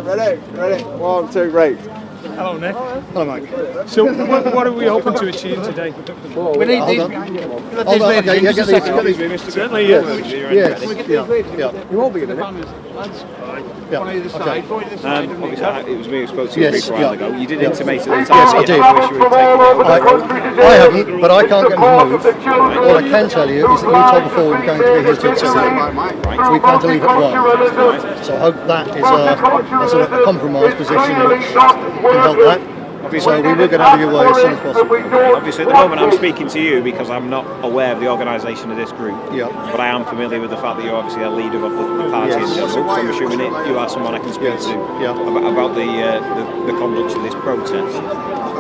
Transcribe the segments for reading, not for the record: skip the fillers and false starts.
ready, ready. 1, 2, great. Hello, Nick. Hello, Mike. So, what are we hoping to achieve today? We need these behind you. Okay, yeah, get these. Certainly, yes. Yes. Yeah. You won't be in a minute. Yeah. On either side. Obviously, it was me who spoke to you a while ago. You did intimate at the time. Yes, I did. I haven't, but I can't get them to move. What I can tell you is that you told before we were going to be here till 2. Right. We plan to leave at 1. So I hope that is a sort of a compromise position which can help that. So we will get out of your way as soon as possible. Obviously, at the moment I'm speaking to you because I'm not aware of the organisation of this group. Yeah. But I am familiar with the fact that you're obviously a leader of the party. Yes. So I'm assuming you are someone I can speak to about the conduct of this protest.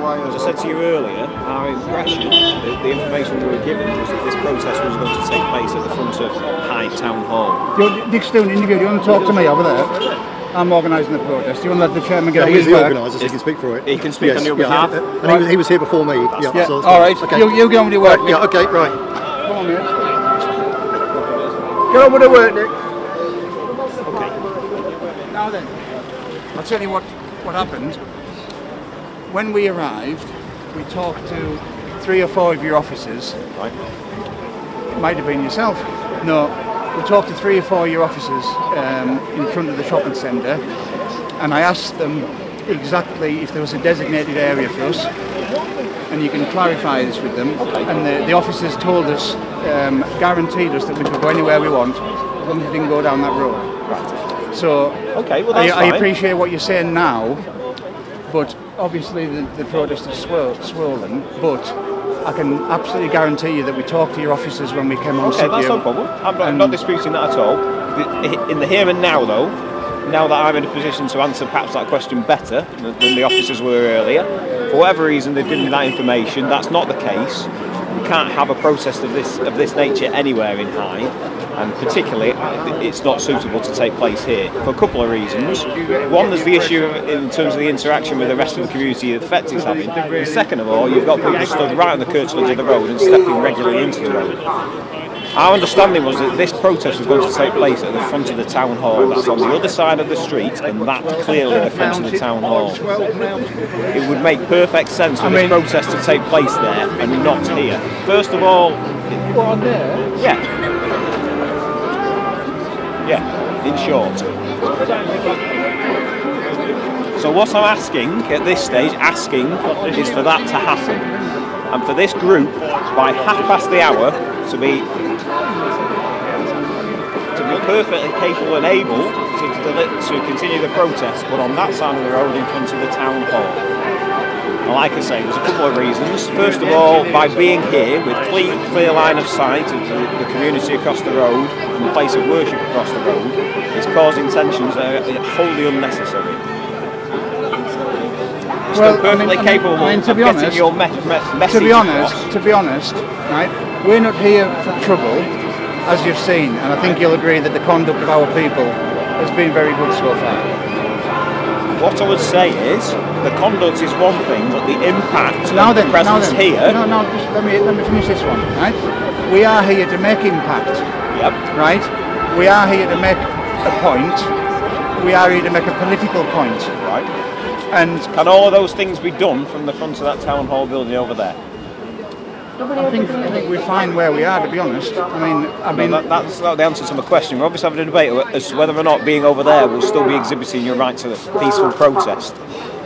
As I said to you earlier, our impression, the information we were given was that this protest was going to take place at the front of Hyde Town Hall. Dick's doing an interview. Do you want to talk to me over there? I'm organising the protest. Do you want to let the chairman get he's his the work? organiser, so he can speak for it. He can speak on your behalf. And he was here before me. Yeah. So All right. Okay. You get on with your work. Yeah. Okay. Right. Come on, mate. Get on with the work, Nick. Okay. Now then, I'll tell you what happened. When we arrived, we talked to 3 or 4 of your officers. Right. It might have been yourself. No. We talked to 3 or 4 of your officers in front of the shopping centre, and I asked them exactly if there was a designated area for us, and you can clarify this with them. And the officers told us, guaranteed us that we could go anywhere we want as long as we didn't go down that road. Right. So okay, well, that's I fine. appreciate what you're saying now, but obviously the protest is swollen, but I can absolutely guarantee you that we talked to your officers when we came on. Okay, that's no problem. I'm not disputing that at all. In the here and now, though, now that I'm in a position to answer perhaps that question better than the officers were earlier, for whatever reason they've given me that information, that's not the case. We can't have a protest of this nature anywhere in Hyde, and particularly it's not suitable to take place here for a couple of reasons. One, there's the issue in terms of the interaction with the rest of the community the effect it's having. And second of all, you've got people stood right on the curtilage of the road and stepping regularly into the road. Our understanding was that this protest was going to take place at the front of the town hall. That's on the other side of the street, and that's clearly the front of the town hall. It would make perfect sense for this protest to take place there and not here. First of all, yeah. Yeah, in short. So what I'm asking at this stage, is for that to happen. And for this group, by hour, to be perfectly capable and able to continue the protest, but on that side of the road in front of the town hall. And like I say, there's a couple of reasons. First of all, by being here with clear line of sight of the community across the road and the place of worship across the road, it's causing tensions that are wholly unnecessary. Still perfectly capable of getting your message across. To be honest, right, we're not here for trouble, as you've seen, and I think you'll agree that the conduct of our people has been very good so far. What I would say is, the conduct is one thing, but the impact of the presence here... No, just let me finish this one, right? We are here to make impact, right? We are here to make a point. We are here to make a political point. Right. And can all of those things be done from the front of that town hall building over there? I think we're fine where we are, to be honest. I mean, that's not the answer to my question. We're obviously having a debate as to whether or not being over there will still be exhibiting your right to peaceful protest.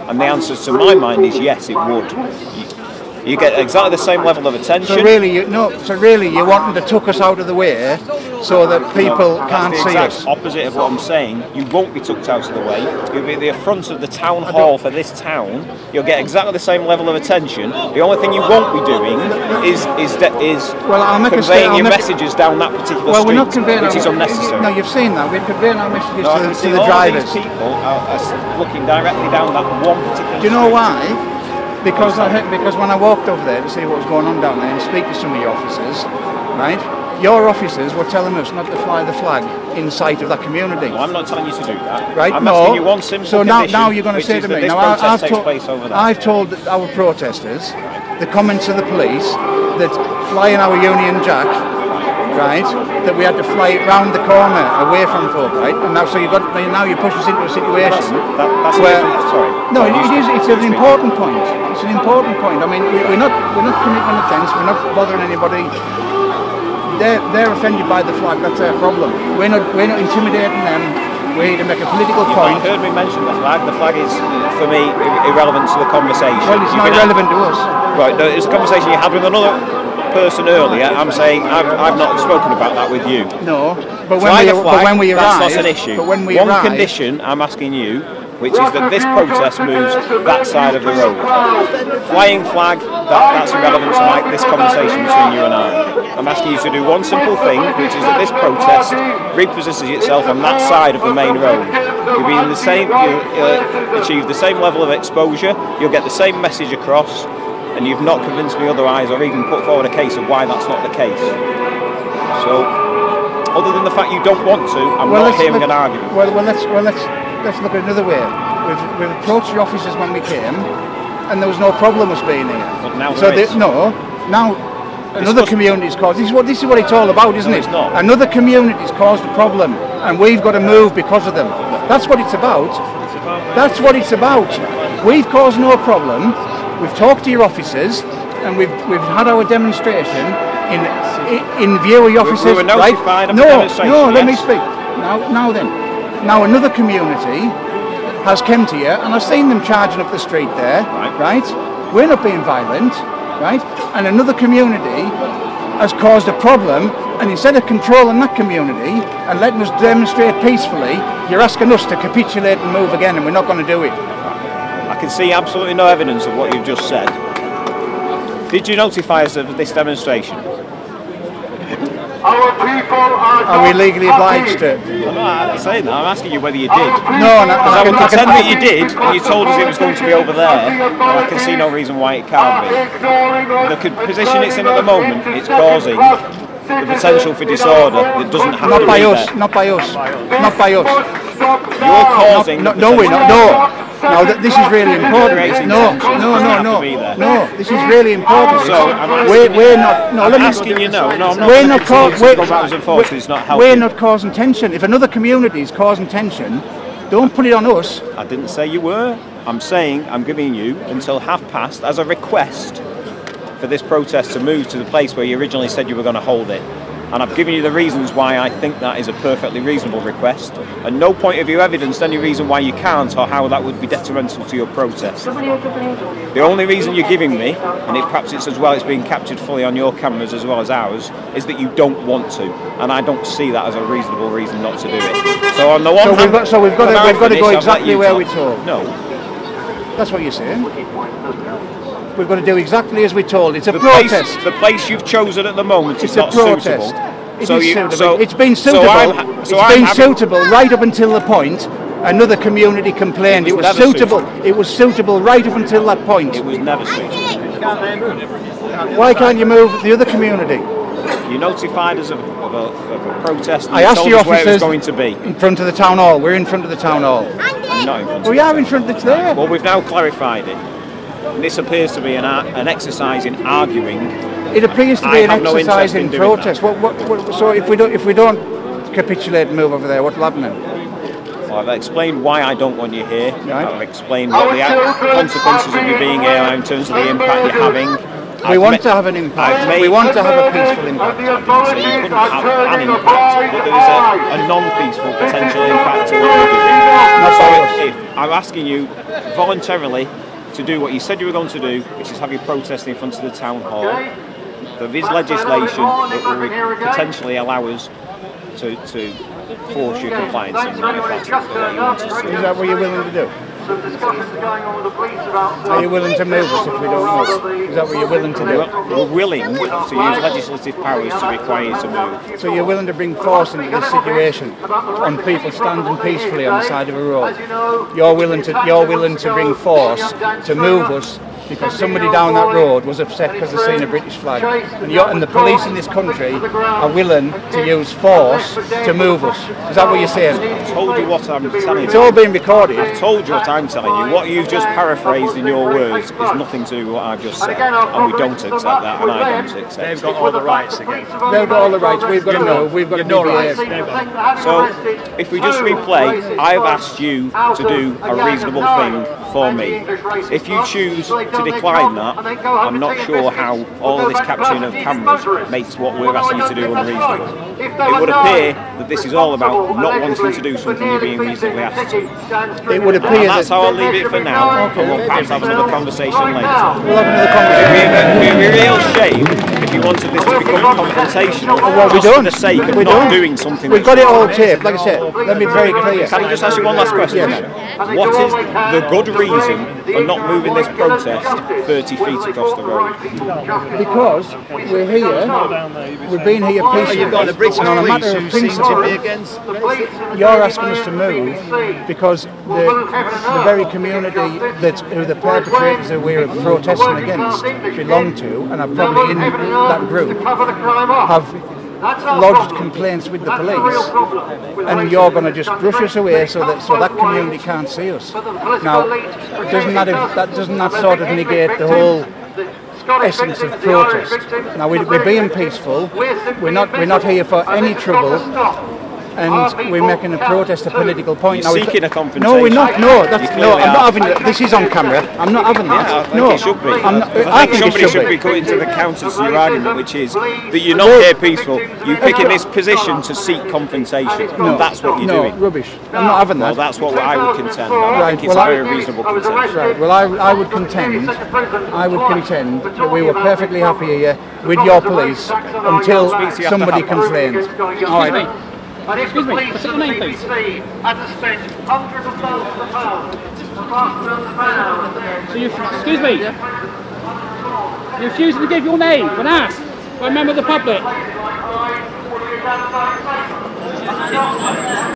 And the answer to my mind is yes, it would. You get exactly the same level of attention. So really, you're wanting to tuck us out of the way so that people can't see us. That's the exact opposite of what I'm saying. You won't be tucked out of the way. You'll be at the front of the town hall for this town. You'll get exactly the same level of attention. The only thing you won't be doing is conveying your messages down that particular street, which is unnecessary. No, you've seen that. We're conveying our messages to the drivers. These people are looking directly down that one particular street. Do you know why? Because when I walked over there to see what was going on down there and speak to some of your officers, right? Your officers were telling us not to fly the flag in sight of that community. Well, I'm not telling you to do that. Right? I'm asking you one simple condition. So now you're going to say to me, now I've told our protesters the comments of the police that flying our Union Jack right, that we had to fly it round the corner away from folk, right? And now, so now you push us into a situation That's where, sorry. no, it's an important point. It's an important point. I mean, we're not committing an offence. We're not bothering anybody. They're offended by the flag. That's their problem. We're not intimidating them. We're here to make a political point. You heard me mention the flag. The flag is, for me, irrelevant to the conversation. Well, it's not relevant to us. Right. No, it's a conversation you had with another person earlier. I'm saying I've not spoken about that with you. No, but when we arrive, that's not an issue. But when we One arrive, condition I'm asking you, which is that this protest moves that side of the road. Flying flag, that's irrelevant to this conversation between you and I. I'm asking you to do one simple thing, which is that this protest repositions itself on that side of the main road. You'll be in the same, you'll achieve the same level of exposure, you'll get the same message across, and you've not convinced me otherwise or even put forward a case of why that's not the case. So, other than the fact you don't want to, I'm not hearing an argument. Let's look at another way. We've approached the officers when we came, and there was no problem with being here. But now so there is. Now another community's caused. This is what it's all about, isn't it? It's not. Another community's caused a problem, and we've got to move because of them. That's what it's about. That's what it's about. We've caused no problem. We've talked to your officers, and we've had our demonstration in view of your officers. We were notified right? of the demonstration. No, let me speak. Now another community has come to you, and I've seen them charging up the street there, right? We're not being violent, right? And another community has caused a problem, and instead of controlling that community and letting us demonstrate peacefully, you're asking us to capitulate and move again, and we're not going to do it. I can see absolutely no evidence of what you've just said. Did you notify us of this demonstration? Are we legally obliged to? I'm not saying that, I'm asking you whether you did. No, because I would pretend that you did, and you told us it was going to be over there, and I can see no reason why it can't be. The position it's in at the moment, it's causing the potential for disorder that doesn't have to be there. Not by us. Not by us. You're causing. No, we're not. No. No, this is really important. No. This is really important. So we're not. No, I'm asking you. No, I'm not. We're not We're not causing tension. If another community is causing tension, don't put it on us. I didn't say you were. I'm saying I'm giving you until past as a request for this protest to move to the place where you originally said you were going to hold it. And I've given you the reasons why I think that is a perfectly reasonable request, and no point of you evidenced any reason why you can't or how that would be detrimental to your protest. The only reason you're giving me, and perhaps it's as well it's being captured fully on your cameras as well as ours, is that you don't want to, and I don't see that as a reasonable reason not to do it. So on the one hand, we've got to go exactly where we're told. No. That's what you're saying. We've got to do exactly as we're told. It's a protest. The place you've chosen at the moment is not suitable. It's been suitable. Suitable right up until the point another community complained. It was suitable. It was suitable right up until that point. It was never suitable. Why can't you move the other community? You notified us of a protest. And I asked the officers where it was going to be in front of the town hall. We're in front of the town hall. Not in front. We are in front of the there. Well, we've now clarified it. This appears to be an exercise in arguing. It appears to be an exercise in protest. So if we don't capitulate and move over there, what will happen then? Well, I've explained why I don't want you here. Right. I've explained what the consequences of you being here are in terms of the impact you're having. We want to have an impact. We want to have a peaceful impact. So you couldn't have an impact, but there is a non-peaceful potential impact to what you're doing. So I'm asking you voluntarily to do what you said you were going to do, which is have your protest in front of the town hall. There is legislation that will potentially allow us to force your compliance in that, if that's what you want us to do. Is that what you're willing to do? Are you willing to move us if we don't move? Is that what you're willing to do? We're willing to use legislative powers to require you to move. So you're willing to bring force into this situation on people standing peacefully on the side of a road? You're willing to bring force to move us because somebody down that road was upset because they've seen a British flag. And the police in this country are willing to use force to move us. Is that what you're saying? I've told you what I'm telling you. It's all being recorded. I've told you what I'm telling you. What you've just paraphrased in your words is nothing to do with what I've just said. And we don't accept that, and I don't accept it. They've got all the rights again. They've got all the rights. We've got to move. We've got to No be rights. behaved. So, if we just replay, I've asked you to do a reasonable thing for me. If you choose to decline that, I'm not sure how all of this capturing of cameras makes what we're asking you to do unreasonable. It would appear that this is all about not wanting to do something you're being reasonably asked to. It would appear And that's how I'll leave it for now, and we'll perhaps have another conversation later. We'll have another conversation. It would be a real shame if you wanted this to become confrontational Well, we just for don't. the sake of We not don't. doing something. We've got it all taped. Like I said, let me be very clear. Can I just ask you one last question then? What is the good reason for not moving this protest 30 feet across the road? Because we're here, we've been here peacefully, and on a matter of principle, you're asking us to move because the very community who the perpetrators that we're protesting against belong to, and are probably in that group, have lodged complaints with the police, and you're going to just brush us away so that community can't see us. Now, doesn't that sort of negate the whole essence of protest? Now, we're being peaceful. We're not here for any trouble. And we're making a protest a political point. You're seeking a confrontation. No, we're not. No, I'm not having it. This is on camera. I'm not having that. Yeah, I think no, it should be. I think somebody should be putting to the counter to your argument, which is that you're not here peaceful. You're picking this position to seek confrontation. No, and that's what you're doing. Rubbish. I'm not having that. Well, that's what I would contend. I think it's a very reasonable contention. Right. Well, I would contend that we were perfectly happy here with your police until somebody complained. All right. Excuse me, what's your name, please? So excuse me, you're refusing to give your name when asked by a member of the public.